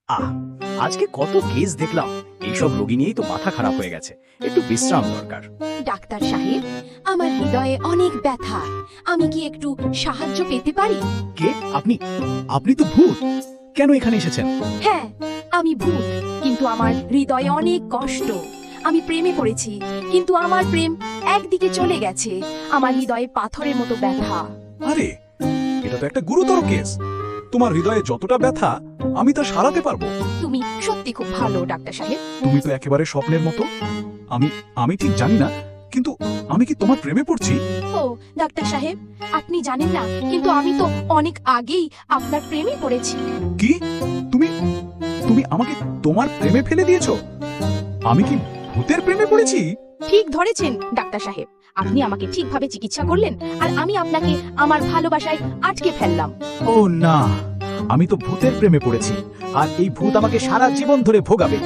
আহ আজকে কত কেস দেখলাম। এইসব রোগী নিয়েই তো মাথা খারাপ হয়ে গেছে। একটু বিশ্রাম দরকার। ডাক্তার সাহেব, আমার হৃদয়ে অনেক ব্যথা। আমি কি একটু সাহায্য পেতে পারি? কে আপনি? আপনি তো ভূত। কেন এখানে এসেছেন? হ্যাঁ, আমি ভূত, কিন্তু আমার হৃদয়ে অনেক কষ্ট। আমি প্রেমে পড়েছি, কিন্তু আমার প্রেম একদিকে চলে গেছে। আমার হৃদয়ে পাথরের মতো ব্যথা। আরে, এটা তো একটা গুরুতর কেস। তোমার হৃদয়ে যতটা ব্যথা আমি তা সারাতে পারবো। তুমি সত্যি খুব ভালো ডাক্তার সাহেব। তুমি তো একেবারে স্বপ্নের মতো। আমি আমি ঠিক জানি না, কিন্তু আমি কি তোমার প্রেমে পড়ছি? ও ডাক্তার সাহেব, আপনি জানেন না, কিন্তু আমি তো অনেক আগেই আপনার প্রেমে পড়েছি। কি? তুমি তুমি আমাকে তোমার প্রেমে ফেলে দিয়েছো? আমি কি ভূতের প্রেমে পড়েছি? ঠিক ধরেছেন ডাক্তার সাহেব। আপনি আমাকে ঠিকভাবে চিকিৎসা করলেন, আর আমি আপনাকে আমার ভালোবাসায় আটকে ফেললাম। ও না, আমি তো ভূতের প্রেমে পড়েছি। আর এই ভূত আমাকে সারা জীবন ধরে ভোগাবে।